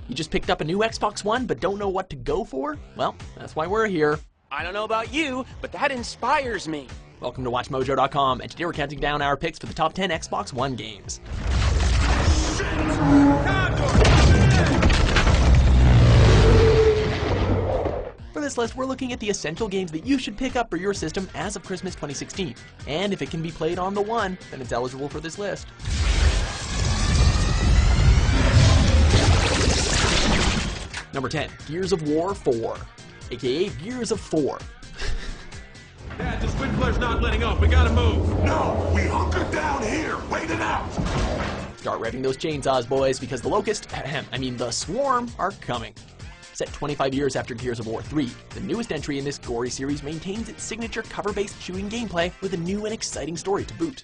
You just picked up a new Xbox One but don't know what to go for? Well, that's why we're here. I don't know about you, but that inspires me. Welcome to WatchMojo.com, and today we're counting down our picks for the top 10 Xbox One games. For this list, we're looking at the essential games that you should pick up for your system as of Christmas 2016. And if it can be played on the One, then it's eligible for this list. Number 10, Gears of War 4, aka Gears of 4. Dad, the sprinkler's not letting off. We gotta move. No, we hunkered down here. Wait it out. Start revving those chainsaws, boys, because the Locust, the Swarm, are coming. Set 25 years after Gears of War 3, the newest entry in this gory series maintains its signature cover-based shooting gameplay with a new and exciting story to boot.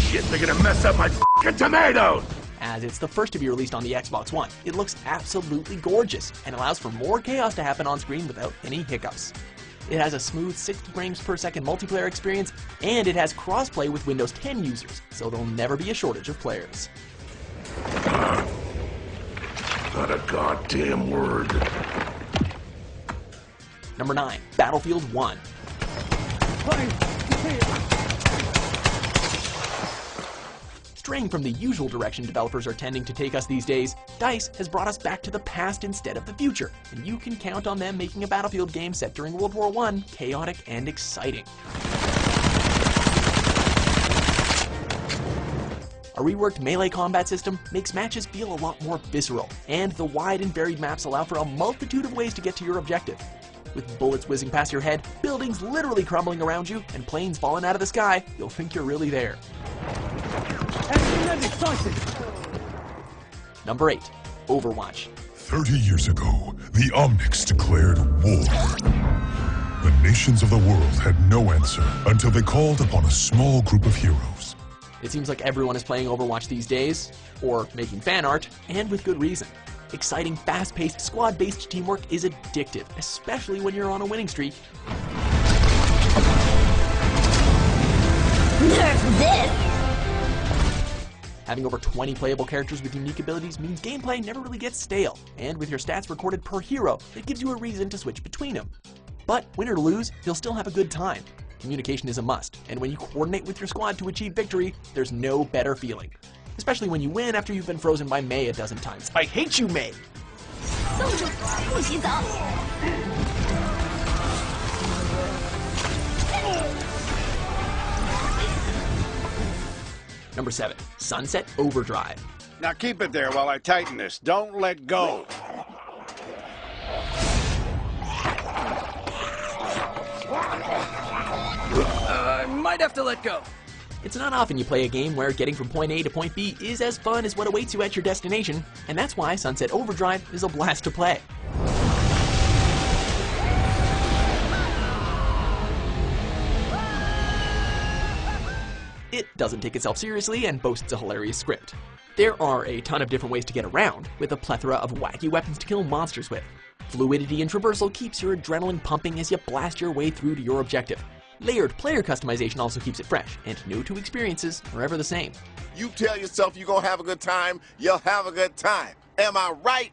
Shit, they're gonna mess up my f***ing tomatoes. As it's the first to be released on the Xbox One, it looks absolutely gorgeous and allows for more chaos to happen on screen without any hiccups. It has a smooth 60 frames per second multiplayer experience, and it has crossplay with Windows 10 users, so there'll never be a shortage of players. Not a goddamn word. Number 9, Battlefield 1. Straying from the usual direction developers are tending to take us these days, DICE has brought us back to the past instead of the future, and you can count on them making a Battlefield game set during World War I chaotic and exciting. A reworked melee combat system makes matches feel a lot more visceral, and the wide and varied maps allow for a multitude of ways to get to your objective. With bullets whizzing past your head, buildings literally crumbling around you, and planes falling out of the sky, you'll think you're really there. Number 8, Overwatch. 30 years ago, the Omnics declared war. The nations of the world had no answer until they called upon a small group of heroes. It seems like everyone is playing Overwatch these days, or making fan art, and with good reason. Exciting, fast-paced, squad-based teamwork is addictive, especially when you're on a winning streak. Nerf this! Having over 20 playable characters with unique abilities means gameplay never really gets stale, and with your stats recorded per hero, it gives you a reason to switch between them. But win or lose, you'll still have a good time. Communication is a must, and when you coordinate with your squad to achieve victory, there's no better feeling. Especially when you win after you've been frozen by Mei a dozen times. I hate you, Mei! Number 7, Sunset Overdrive. Now keep it there while I tighten this. Don't let go. I might have to let go. It's not often you play a game where getting from point A to point B is as fun as what awaits you at your destination, and that's why Sunset Overdrive is a blast to play. It doesn't take itself seriously and boasts a hilarious script. There are a ton of different ways to get around, with a plethora of wacky weapons to kill monsters with. Fluidity and traversal keeps your adrenaline pumping as you blast your way through to your objective. Layered player customization also keeps it fresh, and no two experiences are ever the same. You tell yourself you're gonna have a good time, you'll have a good time. Am I right?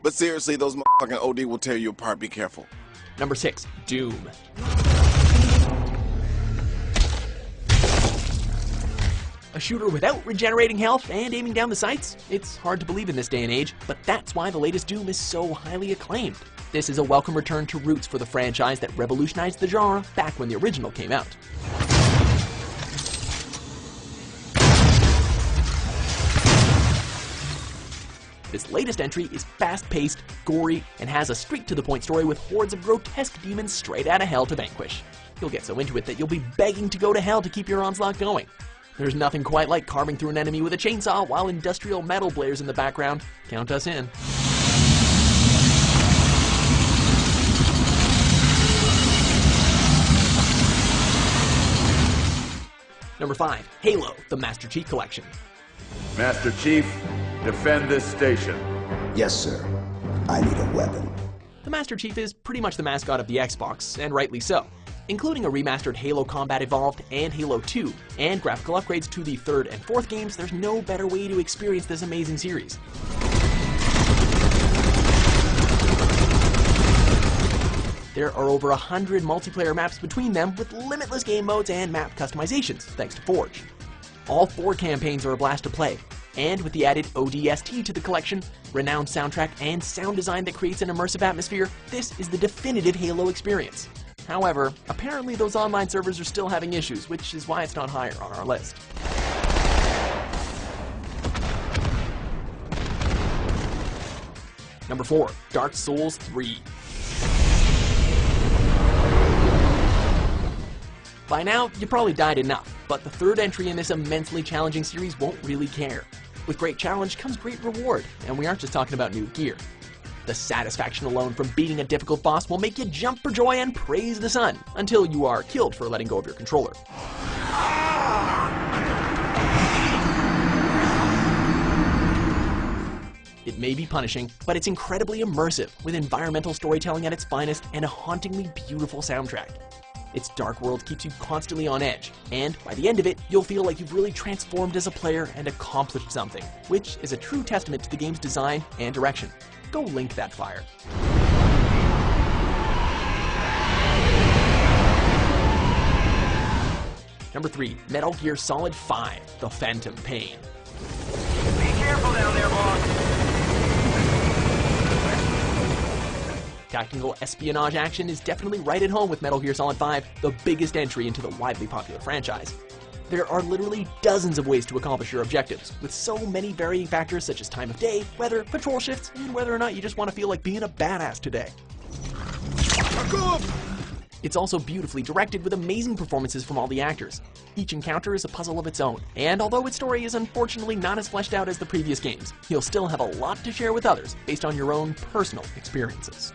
But seriously, those motherfucking OD will tear you apart. Be careful. Number 6, Doom. A shooter without regenerating health and aiming down the sights? It's hard to believe in this day and age, but that's why the latest Doom is so highly acclaimed. This is a welcome return to roots for the franchise that revolutionized the genre back when the original came out. This latest entry is fast-paced, gory, and has a straight-to-the-point story with hordes of grotesque demons straight out of hell to vanquish. You'll get so into it that you'll be begging to go to hell to keep your onslaught going. There's nothing quite like carving through an enemy with a chainsaw while industrial metal blares in the background. Count us in. Number 5, Halo, the Master Chief Collection. Master Chief, defend this station. Yes, sir. I need a weapon. The Master Chief is pretty much the mascot of the Xbox, and rightly so. Including a remastered Halo Combat Evolved and Halo 2, and graphical upgrades to the 3rd and 4th games, there's no better way to experience this amazing series. There are over 100 multiplayer maps between them with limitless game modes and map customizations, thanks to Forge. All 4 campaigns are a blast to play, and with the added ODST to the collection, renowned soundtrack, and sound design that creates an immersive atmosphere, this is the definitive Halo experience. However, apparently those online servers are still having issues, which is why it's not higher on our list. Number 4, Dark Souls 3. By now, you probably died enough, but the third entry in this immensely challenging series won't really care. With great challenge comes great reward, and we aren't just talking about new gear. The satisfaction alone from beating a difficult boss will make you jump for joy and praise the sun, until you are killed for letting go of your controller. It may be punishing, but it's incredibly immersive, with environmental storytelling at its finest and a hauntingly beautiful soundtrack. Its dark world keeps you constantly on edge, and by the end of it, you'll feel like you've really transformed as a player and accomplished something, which is a true testament to the game's design and direction. Go link that fire. Number 3, Metal Gear Solid 5: The Phantom Pain. Be careful down there, boss. Tactical espionage action is definitely right at home with Metal Gear Solid 5, the biggest entry into the widely popular franchise. There are literally dozens of ways to accomplish your objectives, with so many varying factors such as time of day, weather, patrol shifts, and whether or not you just want to feel like being a badass today. It's also beautifully directed with amazing performances from all the actors. Each encounter is a puzzle of its own, and although its story is unfortunately not as fleshed out as the previous games, you'll still have a lot to share with others based on your own personal experiences.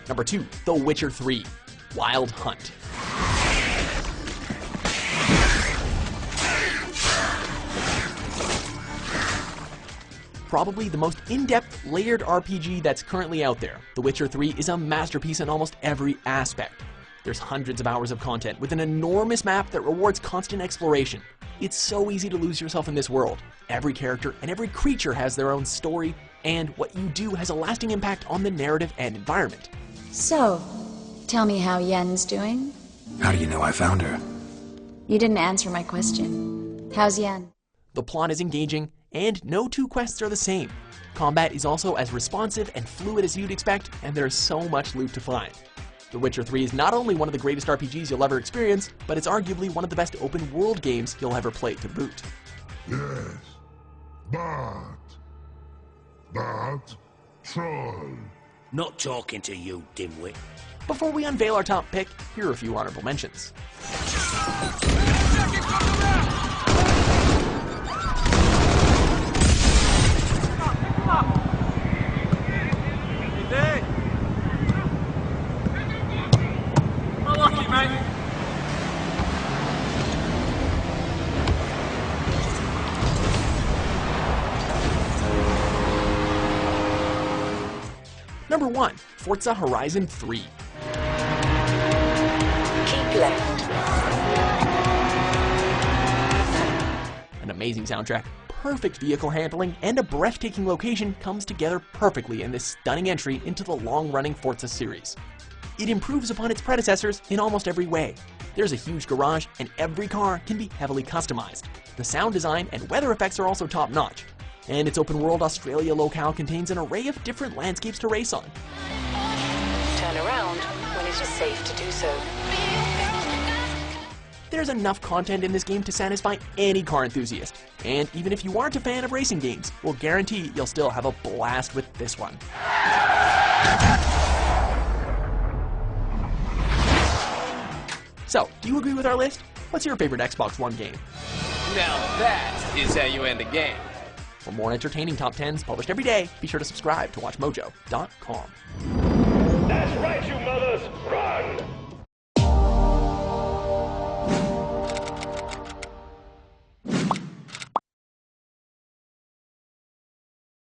Number 2, The Witcher 3: Wild Hunt. Probably the most in-depth, layered RPG that's currently out there, The Witcher 3 is a masterpiece in almost every aspect. There's hundreds of hours of content with an enormous map that rewards constant exploration. It's so easy to lose yourself in this world. Every character and every creature has their own story, and what you do has a lasting impact on the narrative and environment. So, tell me how Yen's doing? How do you know I found her? You didn't answer my question. How's Yen? The plot is engaging, and no 2 quests are the same. Combat is also as responsive and fluid as you'd expect, and there's so much loot to find. The Witcher 3 is not only one of the greatest RPGs you'll ever experience, but it's arguably one of the best open world games you'll ever play to boot. Yes, but troll. Not talking to you, dimwit. Before we unveil our top pick, here are a few honorable mentions. Number 1, Forza Horizon 3. Keep left. An amazing soundtrack, perfect vehicle handling, and a breathtaking location comes together perfectly in this stunning entry into the long-running Forza series. It improves upon its predecessors in almost every way. There's a huge garage, and every car can be heavily customized. The sound design and weather effects are also top-notch. And its open-world Australia locale contains an array of different landscapes to race on. Turn around when it is safe to do so. There's enough content in this game to satisfy any car enthusiast. And even if you aren't a fan of racing games, we'll guarantee you'll still have a blast with this one. So, do you agree with our list? What's your favorite Xbox One game? Now that is how you end a game. For more entertaining top 10s published every day, be sure to subscribe to WatchMojo.com. That's right, you mothers.